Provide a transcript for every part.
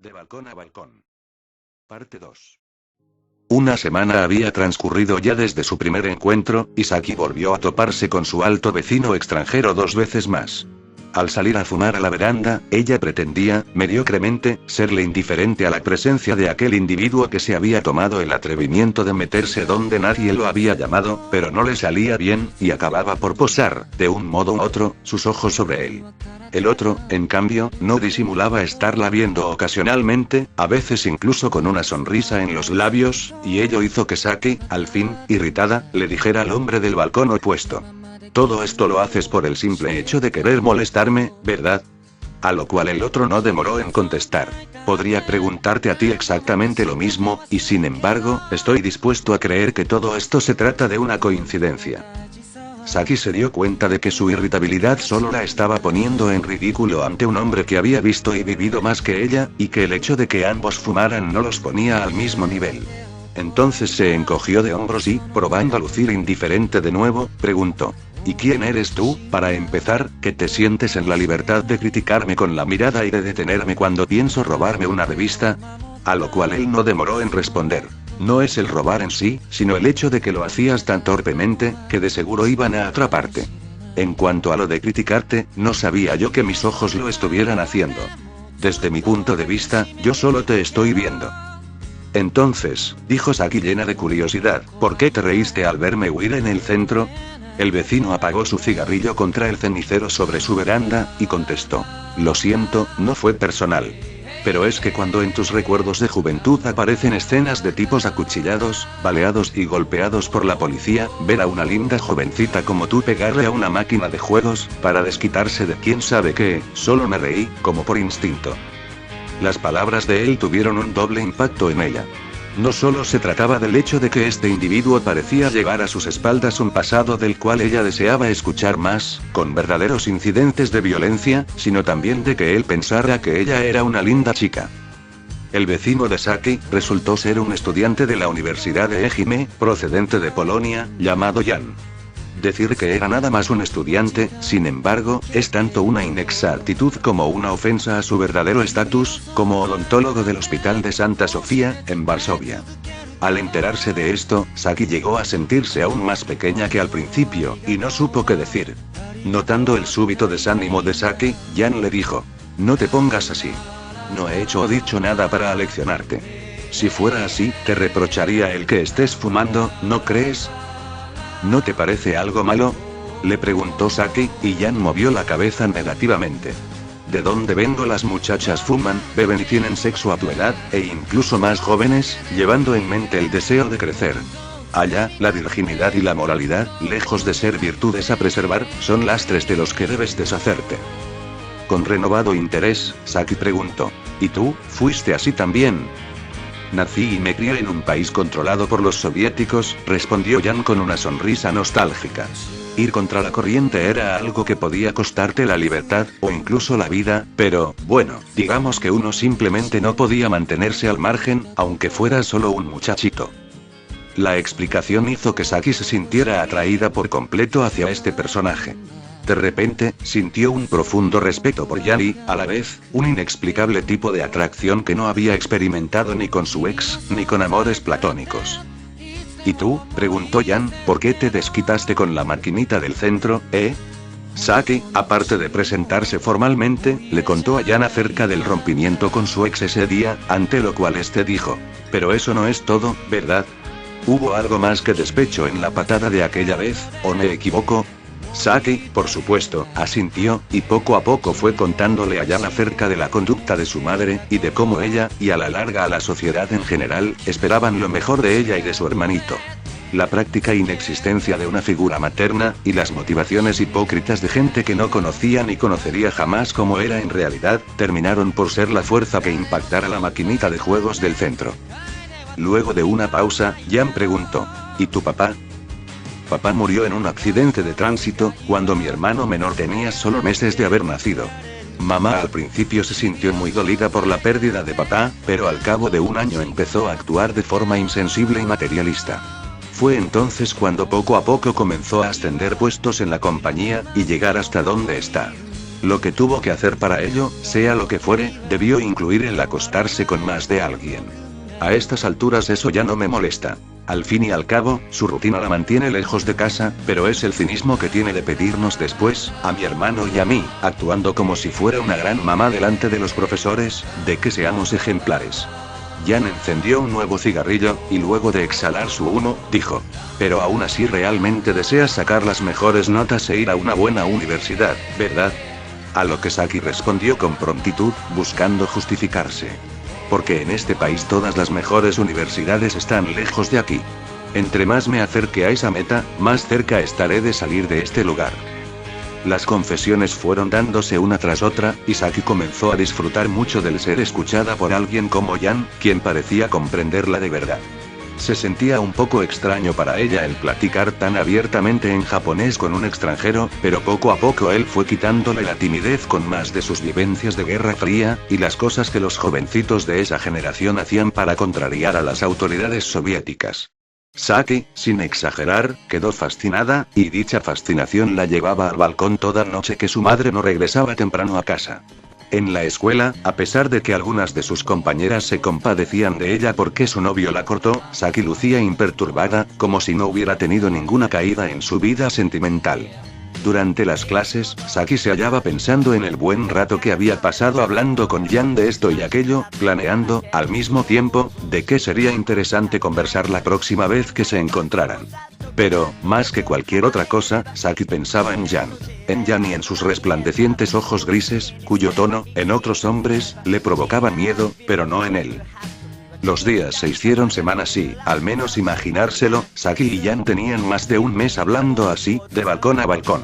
De balcón a balcón. Parte 2. Una semana había transcurrido ya desde su primer encuentro, y Saki volvió a toparse con su alto vecino extranjero 2 veces más. Al salir a fumar a la veranda, ella pretendía, mediocremente, serle indiferente a la presencia de aquel individuo que se había tomado el atrevimiento de meterse donde nadie lo había llamado, pero no le salía bien, y acababa por posar, de un modo u otro, sus ojos sobre él. El otro, en cambio, no disimulaba estarla viendo ocasionalmente, a veces incluso con una sonrisa en los labios, y ello hizo que Saki, al fin, irritada, le dijera al hombre del balcón opuesto: «Todo esto lo haces por el simple hecho de querer molestarme, ¿verdad?». A lo cual el otro no demoró en contestar: «Podría preguntarte a ti exactamente lo mismo, y sin embargo, estoy dispuesto a creer que todo esto se trata de una coincidencia». Saki se dio cuenta de que su irritabilidad solo la estaba poniendo en ridículo ante un hombre que había visto y vivido más que ella, y que el hecho de que ambos fumaran no los ponía al mismo nivel. Entonces se encogió de hombros y, probando a lucir indiferente de nuevo, preguntó: «¿Y quién eres tú, para empezar, que te sientes en la libertad de criticarme con la mirada y de detenerme cuando pienso robarme una revista?». A lo cual él no demoró en responder: «No es el robar en sí, sino el hecho de que lo hacías tan torpemente, que de seguro iban a atraparte. En cuanto a lo de criticarte, no sabía yo que mis ojos lo estuvieran haciendo. Desde mi punto de vista, yo solo te estoy viendo». «Entonces», dijo Saki llena de curiosidad, «¿por qué te reíste al verme huir en el centro?». El vecino apagó su cigarrillo contra el cenicero sobre su veranda, y contestó: «Lo siento, no fue personal. Pero es que cuando en tus recuerdos de juventud aparecen escenas de tipos acuchillados, baleados y golpeados por la policía, ver a una linda jovencita como tú pegarle a una máquina de juegos, para desquitarse de quién sabe qué, solo me reí, como por instinto». Las palabras de él tuvieron un doble impacto en ella. No solo se trataba del hecho de que este individuo parecía llevar a sus espaldas un pasado del cual ella deseaba escuchar más, con verdaderos incidentes de violencia, sino también de que él pensara que ella era una linda chica. El vecino de Saki resultó ser un estudiante de la Universidad de Ehime, procedente de Polonia, llamado Jan. Decir que era nada más un estudiante, sin embargo, es tanto una inexactitud como una ofensa a su verdadero estatus, como odontólogo del Hospital de Santa Sofía, en Varsovia. Al enterarse de esto, Saki llegó a sentirse aún más pequeña que al principio, y no supo qué decir. Notando el súbito desánimo de Saki, Jan le dijo: «No te pongas así. No he hecho o dicho nada para aleccionarte. Si fuera así, te reprocharía el que estés fumando, ¿no crees?». «¿No te parece algo malo?», le preguntó Saki, y Jan movió la cabeza negativamente. «¿De dónde vengo? Las muchachas fuman, beben y tienen sexo a tu edad, e incluso más jóvenes, llevando en mente el deseo de crecer. Allá, la virginidad y la moralidad, lejos de ser virtudes a preservar, son lastres de los que debes deshacerte». Con renovado interés, Saki preguntó: «¿Y tú, fuiste así también?». «Nací y me crié en un país controlado por los soviéticos», respondió Jan con una sonrisa nostálgica. «Ir contra la corriente era algo que podía costarte la libertad, o incluso la vida, pero, bueno, digamos que uno simplemente no podía mantenerse al margen, aunque fuera solo un muchachito». La explicación hizo que Saki se sintiera atraída por completo hacia este personaje. De repente, sintió un profundo respeto por Jan y, a la vez, un inexplicable tipo de atracción que no había experimentado ni con su ex, ni con amores platónicos. «¿Y tú?», preguntó Jan, «¿por qué te desquitaste con la maquinita del centro, eh?». Saki, aparte de presentarse formalmente, le contó a Jan acerca del rompimiento con su ex ese día, ante lo cual este dijo: «Pero eso no es todo, ¿verdad? ¿Hubo algo más que despecho en la patada de aquella vez, o me equivoco?». Saki, por supuesto, asintió, y poco a poco fue contándole a Jan acerca de la conducta de su madre, y de cómo ella, y a la larga a la sociedad en general, esperaban lo mejor de ella y de su hermanito. La práctica inexistencia de una figura materna, y las motivaciones hipócritas de gente que no conocía ni conocería jamás cómo era en realidad, terminaron por ser la fuerza que impactara la maquinita de juegos del centro. Luego de una pausa, Jan preguntó: «¿Y tu papá?». «Papá murió en un accidente de tránsito, cuando mi hermano menor tenía solo meses de haber nacido. Mamá al principio se sintió muy dolida por la pérdida de papá, pero al cabo de un año empezó a actuar de forma insensible y materialista. Fue entonces cuando poco a poco comenzó a ascender puestos en la compañía, y llegar hasta donde está. Lo que tuvo que hacer para ello, sea lo que fuere, debió incluir el acostarse con más de alguien. A estas alturas eso ya no me molesta. Al fin y al cabo, su rutina la mantiene lejos de casa, pero es el cinismo que tiene de pedirnos después, a mi hermano y a mí, actuando como si fuera una gran mamá delante de los profesores, de que seamos ejemplares. Jan encendió un nuevo cigarrillo, y luego de exhalar su humo, dijo: pero aún así realmente deseas sacar las mejores notas e ir a una buena universidad, ¿verdad? A lo que Saki respondió con prontitud, buscando justificarse. Porque en este país todas las mejores universidades están lejos de aquí. Entre más me acerque a esa meta, más cerca estaré de salir de este lugar. Las confesiones fueron dándose una tras otra, y Saki comenzó a disfrutar mucho del ser escuchada por alguien como Jan, quien parecía comprenderla de verdad. Se sentía un poco extraño para ella el platicar tan abiertamente en japonés con un extranjero, pero poco a poco él fue quitándole la timidez con más de sus vivencias de Guerra Fría, y las cosas que los jovencitos de esa generación hacían para contrariar a las autoridades soviéticas. Saki, sin exagerar, quedó fascinada, y dicha fascinación la llevaba al balcón toda noche que su madre no regresaba temprano a casa. En la escuela, a pesar de que algunas de sus compañeras se compadecían de ella porque su novio la cortó, Saki lucía imperturbada, como si no hubiera tenido ninguna caída en su vida sentimental. Durante las clases, Saki se hallaba pensando en el buen rato que había pasado hablando con Jan de esto y aquello, planeando, al mismo tiempo, de qué sería interesante conversar la próxima vez que se encontraran. Pero, más que cualquier otra cosa, Saki pensaba en Jan. En Jan y en sus resplandecientes ojos grises, cuyo tono, en otros hombres, le provocaba miedo, pero no en él. Los días se hicieron semanas y, al menos imaginárselo, Saki y Jan tenían más de un mes hablando así, de balcón a balcón.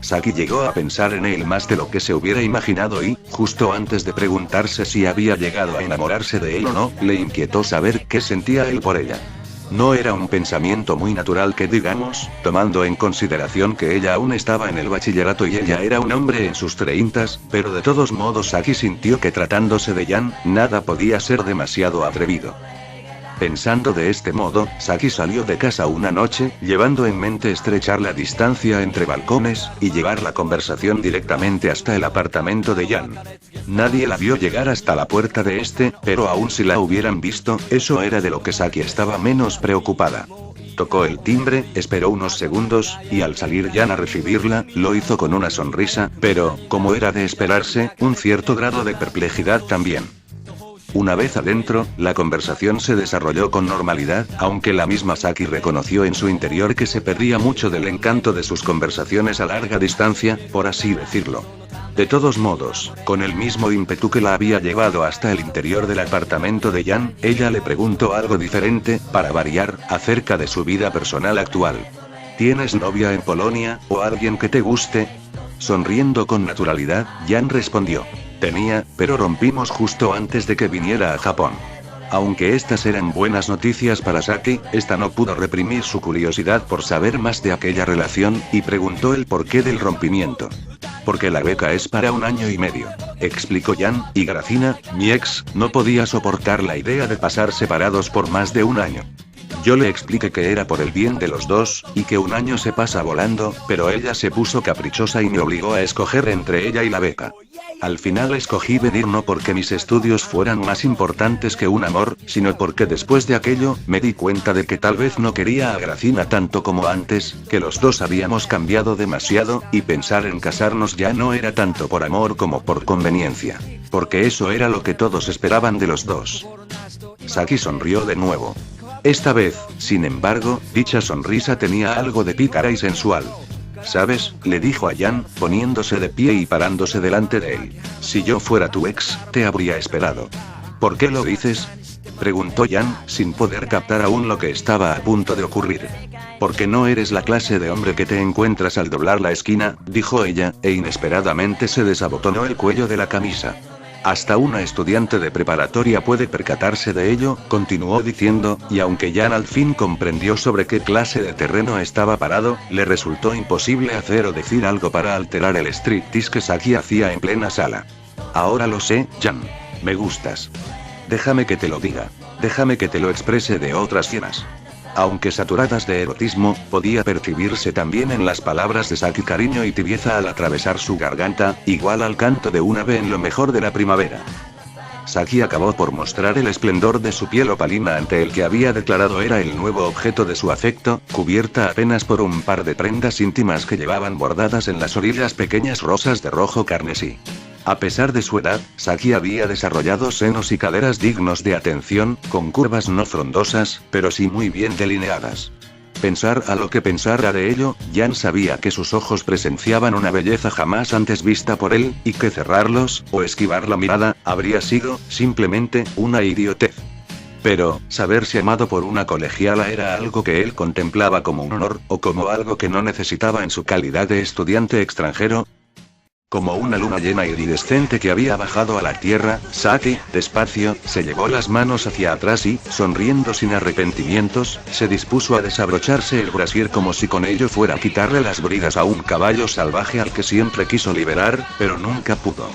Saki llegó a pensar en él más de lo que se hubiera imaginado y, justo antes de preguntarse si había llegado a enamorarse de él o no, le inquietó saber qué sentía él por ella. No era un pensamiento muy natural que digamos, tomando en consideración que ella aún estaba en el bachillerato y ella era un hombre en sus 30s, pero de todos modos Saki sintió que tratándose de Jan, nada podía ser demasiado atrevido. Pensando de este modo, Saki salió de casa una noche, llevando en mente estrechar la distancia entre balcones, y llevar la conversación directamente hasta el apartamento de Jan. Nadie la vio llegar hasta la puerta de este, pero aun si la hubieran visto, eso era de lo que Saki estaba menos preocupada. Tocó el timbre, esperó unos segundos, y al salir Jan a recibirla, lo hizo con una sonrisa, pero, como era de esperarse, un cierto grado de perplejidad también. Una vez adentro, la conversación se desarrolló con normalidad, aunque la misma Saki reconoció en su interior que se perdía mucho del encanto de sus conversaciones a larga distancia, por así decirlo. De todos modos, con el mismo ímpetu que la había llevado hasta el interior del apartamento de Jan, ella le preguntó algo diferente, para variar, acerca de su vida personal actual. ¿Tienes novia en Polonia, o alguien que te guste? Sonriendo con naturalidad, Jan respondió: tenía, pero rompimos justo antes de que viniera a Japón. Aunque estas eran buenas noticias para Saki, esta no pudo reprimir su curiosidad por saber más de aquella relación, y preguntó el porqué del rompimiento. Porque la beca es para 1 año y medio, explicó Jan, y Gracina, mi ex, no podía soportar la idea de pasar separados por más de 1 año. Yo le expliqué que era por el bien de los dos, y que 1 año se pasa volando, pero ella se puso caprichosa y me obligó a escoger entre ella y la beca. Al final escogí venir no porque mis estudios fueran más importantes que un amor, sino porque después de aquello, me di cuenta de que tal vez no quería a Gracina tanto como antes, que los dos habíamos cambiado demasiado, y pensar en casarnos ya no era tanto por amor como por conveniencia. Porque eso era lo que todos esperaban de los dos. Saki sonrió de nuevo. Esta vez, sin embargo, dicha sonrisa tenía algo de pícara y sensual. ¿Sabes?, le dijo a Jan, poniéndose de pie y parándose delante de él. Si yo fuera tu ex, te habría esperado. ¿Por qué lo dices?, preguntó Jan, sin poder captar aún lo que estaba a punto de ocurrir. Porque no eres la clase de hombre que te encuentras al doblar la esquina, dijo ella, e inesperadamente se desabotonó el cuello de la camisa. Hasta una estudiante de preparatoria puede percatarse de ello, continuó diciendo, y aunque Jan al fin comprendió sobre qué clase de terreno estaba parado, le resultó imposible hacer o decir algo para alterar el striptease que Saki hacía en plena sala. Ahora lo sé, Jan. Me gustas. Déjame que te lo diga. Déjame que te lo exprese de otras formas. Aunque saturadas de erotismo, podía percibirse también en las palabras de Saki cariño y tibieza al atravesar su garganta, igual al canto de un ave en lo mejor de la primavera. Saki acabó por mostrar el esplendor de su piel opalina ante el que había declarado era el nuevo objeto de su afecto, cubierta apenas por un par de prendas íntimas que llevaban bordadas en las orillas pequeñas rosas de rojo carmesí. A pesar de su edad, Saki había desarrollado senos y caderas dignos de atención, con curvas no frondosas, pero sí muy bien delineadas. Pensar a lo que pensara de ello, Jan sabía que sus ojos presenciaban una belleza jamás antes vista por él, y que cerrarlos, o esquivar la mirada, habría sido, simplemente, una idiotez. Pero, saberse amado por una colegiala era algo que él contemplaba como un honor, o como algo que no necesitaba en su calidad de estudiante extranjero. Como una luna llena iridescente que había bajado a la tierra, Saki, despacio, se llevó las manos hacia atrás y, sonriendo sin arrepentimientos, se dispuso a desabrocharse el brasier como si con ello fuera a quitarle las bridas a un caballo salvaje al que siempre quiso liberar, pero nunca pudo.